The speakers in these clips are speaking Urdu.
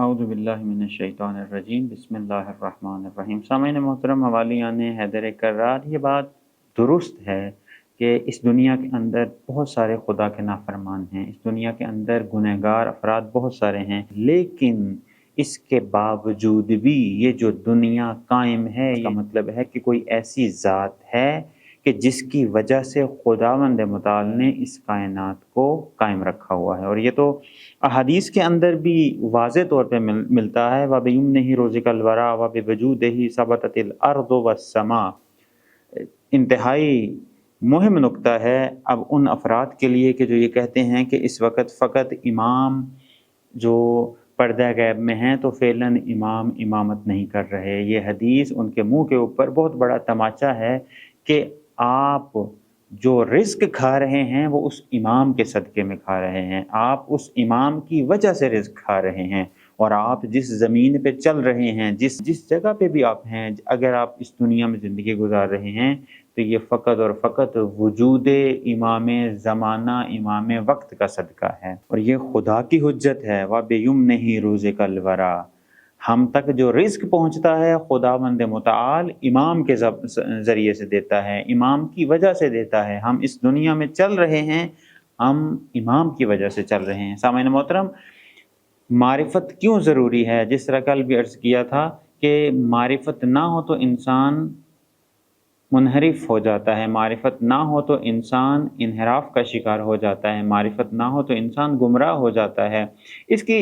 اعوذ باللہ من الشیطان الرجیم بسم اللہ الرحمن الرحیم۔ سامعین محترم، حوالیان حیدر کرار، یہ بات درست ہے کہ اس دنیا کے اندر بہت سارے خدا کے نافرمان ہیں، اس دنیا کے اندر گنہگار افراد بہت سارے ہیں، لیکن اس کے باوجود بھی یہ جو دنیا قائم ہے، اس کا مطلب ہے کہ کوئی ایسی ذات ہے کہ جس کی وجہ سے خداوند متعال نے اس کائنات کو قائم رکھا ہوا ہے۔ اور یہ تو احادیث کے اندر بھی واضح طور پہ ملتا ہے، وَبِيُمْنِهِ رُزِقَ الْوَرَىٰ وَبِوَجُودِهِ ثَبَتَتِ الْأَرْضُ وَالسَّمَاءُ۔ انتہائی مہم نکتہ ہے اب ان افراد کے لیے کہ جو یہ کہتے ہیں کہ اس وقت فقط امام جو پردہ غیب میں ہیں تو فعلاً امام امامت نہیں کر رہے۔ یہ حدیث ان کے منہ کے اوپر بہت بڑا تماچا ہے کہ آپ جو رزق کھا رہے ہیں وہ اس امام کے صدقے میں کھا رہے ہیں، آپ اس امام کی وجہ سے رزق کھا رہے ہیں، اور آپ جس زمین پہ چل رہے ہیں، جس جگہ پہ بھی آپ ہیں، اگر آپ اس دنیا میں زندگی گزار رہے ہیں تو یہ فقط اور فقط وجود امام زمانہ، امام وقت کا صدقہ ہے، اور یہ خدا کی حجت ہے۔ وَبِيُمْنِهِ رُزِقَ الْوَرَىٰ، ہم تک جو رزق پہنچتا ہے خداوند متعال امام کے ذریعے سے دیتا ہے، امام کی وجہ سے دیتا ہے۔ ہم اس دنیا میں چل رہے ہیں، ہم امام کی وجہ سے چل رہے ہیں۔ سامعین محترم، معرفت کیوں ضروری ہے؟ جس طرح کل بھی عرض کیا تھا کہ معرفت نہ ہو تو انسان منحرف ہو جاتا ہے، معرفت نہ ہو تو انسان انحراف کا شکار ہو جاتا ہے، معرفت نہ ہو تو انسان گمراہ ہو جاتا ہے۔ اس کی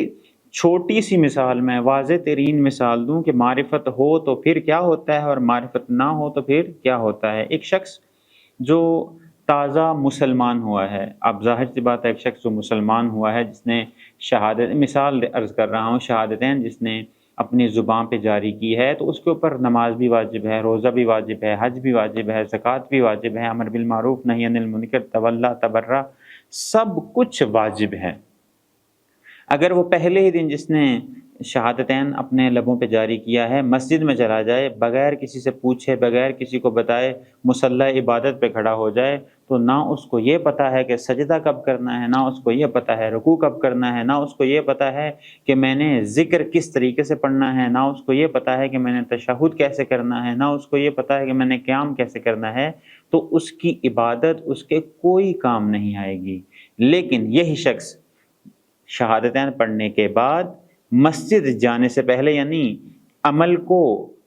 چھوٹی سی مثال میں واضح ترین مثال دوں کہ معرفت ہو تو پھر کیا ہوتا ہے اور معرفت نہ ہو تو پھر کیا ہوتا ہے۔ ایک شخص جو تازہ مسلمان ہوا ہے، اب ظاہر سی بات ہے ایک شخص جو مسلمان ہوا ہے، جس نے شہادت، مثال عرض کر رہا ہوں، شہادتین جس نے اپنی زبان پہ جاری کی ہے، تو اس کے اوپر نماز بھی واجب ہے، روزہ بھی واجب ہے، حج بھی واجب ہے، زکوٰۃ بھی واجب ہے، امر بالمعروف نہی عن المنکر، تولی تبرہ، سب کچھ واجب ہے۔ اگر وہ پہلے ہی دن جس نے شہادتین اپنے لبوں پہ جاری کیا ہے مسجد میں چلا جائے، بغیر کسی سے پوچھے، بغیر کسی کو بتائے مصلی عبادت پہ کھڑا ہو جائے، تو نہ اس کو یہ پتہ ہے کہ سجدہ کب کرنا ہے، نہ اس کو یہ پتہ ہے رکوع کب کرنا ہے، نہ اس کو یہ پتہ ہے کہ میں نے ذکر کس طریقے سے پڑھنا ہے، نہ اس کو یہ پتہ ہے کہ میں نے تشہد کیسے کرنا ہے، نہ اس کو یہ پتہ ہے کہ میں نے قیام کیسے کرنا ہے، تو اس کی عبادت اس کے کوئی کام نہیں آئے گی۔ لیکن یہی شخص شہادتین پڑھنے کے بعد مسجد جانے سے پہلے، یعنی عمل کو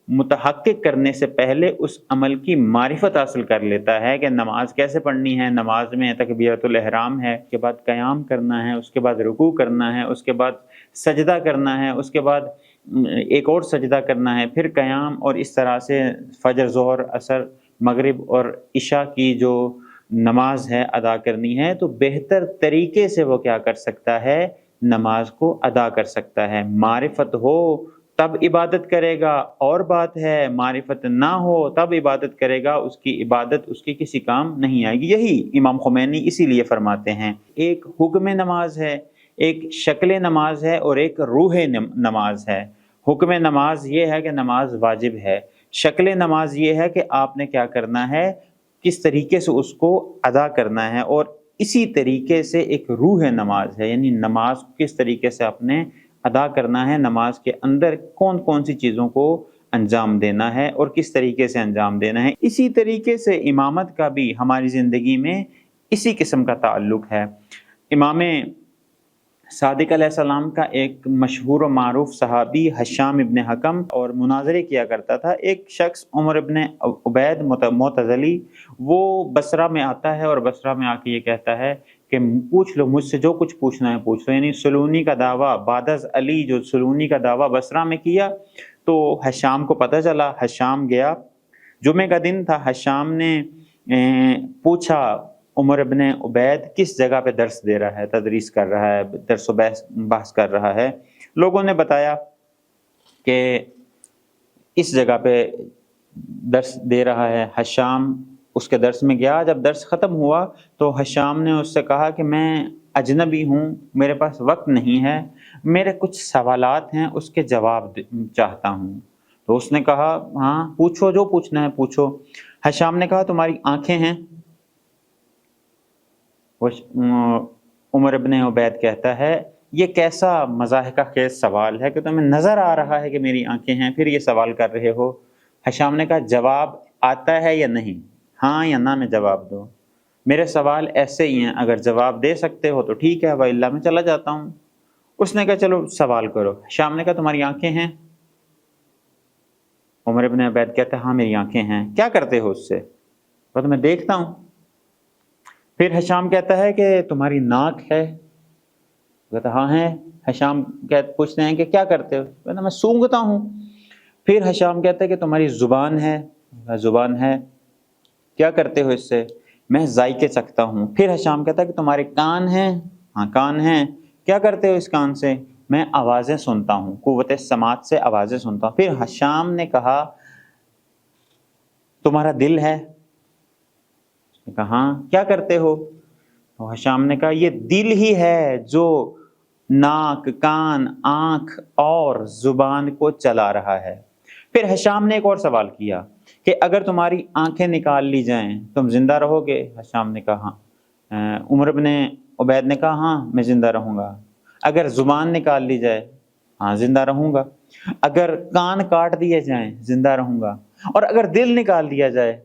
متحقق کرنے سے پہلے اس عمل کی معرفت حاصل کر لیتا ہے کہ نماز کیسے پڑھنی ہے، نماز میں تکبیرۃ الاحرام ہے، اس کے بعد قیام کرنا ہے، اس کے بعد رکوع کرنا ہے، اس کے بعد سجدہ کرنا ہے، اس کے بعد ایک اور سجدہ کرنا ہے، پھر قیام، اور اس طرح سے فجر، ظہر، عصر، مغرب اور عشاء کی جو نماز ہے ادا کرنی ہے، تو بہتر طریقے سے وہ کیا کر سکتا ہے، نماز کو ادا کر سکتا ہے۔ معرفت ہو تب عبادت کرے گا اور بات ہے، معرفت نہ ہو تب عبادت کرے گا، اس کی عبادت اس کی کسی کام نہیں آئے گی۔ یہی امام خمینی اسی لیے فرماتے ہیں، ایک حکم نماز ہے، ایک شکل نماز ہے، اور ایک روح نماز ہے۔ حکم نماز یہ ہے کہ نماز واجب ہے، شکل نماز یہ ہے کہ آپ نے کیا کرنا ہے، کس طریقے سے اس کو ادا کرنا ہے، اور اسی طریقے سے ایک روح نماز ہے، یعنی نماز کو کس طریقے سے آپ نے ادا کرنا ہے، نماز کے اندر کون کون سی چیزوں کو انجام دینا ہے اور کس طریقے سے انجام دینا ہے۔ اسی طریقے سے امامت کا بھی ہماری زندگی میں اسی قسم کا تعلق ہے۔ امام صادق علیہ السلام کا ایک مشہور و معروف صحابی حشام ابن حکم اور مناظرے کیا کرتا تھا۔ ایک شخص عمر ابن عبید معتزلی، وہ بصرہ میں آتا ہے اور بصرہ میں آ کے یہ کہتا ہے کہ پوچھ لو مجھ سے، جو کچھ پوچھنا ہے پوچھ لو، یعنی سلونی کا دعویٰ بعد از علی، جو سلونی کا دعویٰ بصرہ میں کیا، تو حشام کو پتہ چلا، حشام گیا، جمعہ کا دن تھا، حشام نے پوچھا عمر ابن عبید کس جگہ پہ درس دے رہا ہے، تدریس کر رہا ہے، درس و بحث کر رہا ہے۔ لوگوں نے بتایا کہ اس جگہ پہ درس دے رہا ہے۔ حشام اس کے درس میں گیا، جب درس ختم ہوا تو حشام نے اس سے کہا کہ میں اجنبی ہوں، میرے پاس وقت نہیں ہے، میرے کچھ سوالات ہیں، اس کے جواب چاہتا ہوں۔ تو اس نے کہا ہاں پوچھو، جو پوچھنا ہے پوچھو۔ حشام نے کہا تمہاری آنکھیں ہیں؟ عمر ابن عبید کہتا ہے یہ کیسا مضاحکہ خیز سوال ہے کہ تمہیں نظر آ رہا ہے کہ میری آنکھیں ہیں پھر یہ سوال کر رہے ہو؟ حشام نے کہا جواب آتا ہے یا نہیں، ہاں یا نہ میں جواب دو، میرے سوال ایسے ہی ہیں، اگر جواب دے سکتے ہو تو ٹھیک ہے، وَإِلَّا میں چلا جاتا ہوں۔ اس نے کہا چلو سوال کرو۔ حشام نے کہا تمہاری آنکھیں ہیں؟ عمر ابن عبید کہتے ہیں ہاں میری آنکھیں ہیں۔ کیا کرتے ہو اس سے؟ تو میں دیکھتا ہوں۔ پھر حشام کہتا ہے کہ تمہاری ناک ہے؟ کہتا ہاں ہے۔ حشام پوچھتے ہیں کہ کیا کرتے ہو؟ کہتا میں سونگھتا ہوں۔ پھر حشام کہتا ہے کہ تمہاری زبان ہے؟ زبان ہے۔ کیا کرتے ہو اس سے؟ میں ذائقے چکھتا ہوں۔ پھر حشام کہتا ہے کہ تمہارے کان ہیں؟ ہاں کان ہیں۔ کیا کرتے ہو اس کان سے؟ میں آوازیں سنتا ہوں، قوت سماعت سے آوازیں سنتا ہوں۔ پھر حشام نے کہا تمہارا دل ہے؟ اس نے کہا ہاں۔ کیا کرتے ہو؟ تو حشام نے کہا یہ دل ہی ہے جو ناک، کان، آنکھ اور زبان کو چلا رہا ہے۔ پھر حشام نے ایک اور سوال کیا کہ اگر تمہاری آنکھیں نکال لی جائیں تم زندہ رہو گے؟ حشام نے کہا ہاں۔ عمر بن عبید نے کہا ہاں میں زندہ رہوں گا۔ اگر زبان نکال لی جائے؟ ہاں زندہ رہوں گا۔ اگر کان کاٹ دیے جائیں؟ زندہ رہوں گا۔ اور اگر دل نکال دیا جائے؟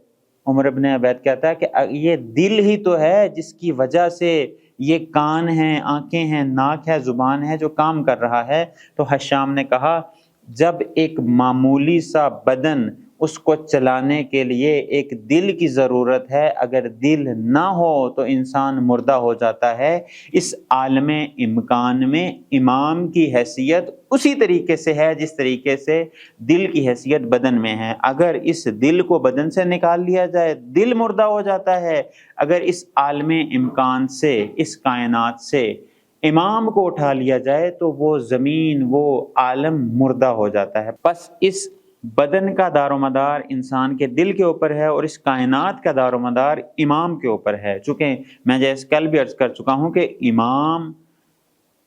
عمر بن عبید کہتا ہے کہ یہ دل ہی تو ہے جس کی وجہ سے یہ کان ہیں، آنکھیں ہیں، ناک ہے، زبان ہے جو کام کر رہا ہے۔ تو حشام نے کہا جب ایک معمولی سا بدن اس کو چلانے کے لیے ایک دل کی ضرورت ہے، اگر دل نہ ہو تو انسان مردہ ہو جاتا ہے۔ اس عالم امکان میں امام کی حیثیت اسی طریقے سے ہے جس طریقے سے دل کی حیثیت بدن میں ہے۔ اگر اس دل کو بدن سے نکال لیا جائے دل مردہ ہو جاتا ہے، اگر اس عالم امکان سے، اس کائنات سے امام کو اٹھا لیا جائے تو وہ زمین، وہ عالم مردہ ہو جاتا ہے۔ بس اس بدن کا دار و مدار انسان کے دل کے اوپر ہے اور اس کائنات کا دار و مدار امام کے اوپر ہے۔ چونکہ میں جیسے کل بھی عرض کر چکا ہوں کہ امام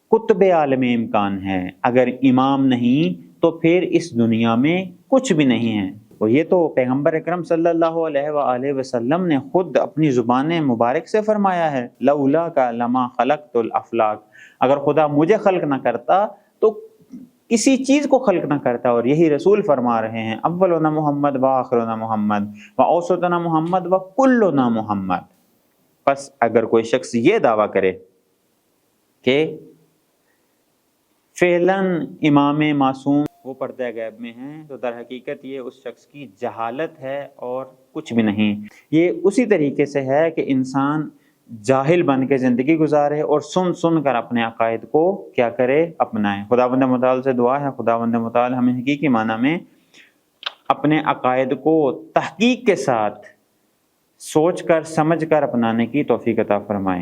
قطب عالم امکان ہے، اگر امام نہیں تو پھر اس دنیا میں کچھ بھی نہیں ہے۔ اور یہ تو پیغمبر اکرم صلی اللہ علیہ وآلہ وسلم نے خود اپنی زبان مبارک سے فرمایا ہے، لولا کا لما خلقت الافلاک، اگر خدا مجھے خلق نہ کرتا تو کسی چیز کو خلق نہ کرتا۔ اور یہی رسول فرما رہے ہیں اولنا محمد و آخرنا محمد و اوسطنا محمد و کلنا محمد۔ پس اگر کوئی شخص یہ دعویٰ کرے کہ فعلاً امام معصوم وہ پردہ غیب میں ہیں تو در حقیقت یہ اس شخص کی جہالت ہے اور کچھ بھی نہیں۔ یہ اسی طریقے سے ہے کہ انسان جاہل بن کے زندگی گزارے اور سن سن کر اپنے عقائد کو کیا کرے، اپنائے۔ خداوند متعال سے دعا ہے خداوند متعال ہمیں حقیقی معنی میں اپنے عقائد کو تحقیق کے ساتھ سوچ کر سمجھ کر اپنانے کی توفیق عطا فرمائے۔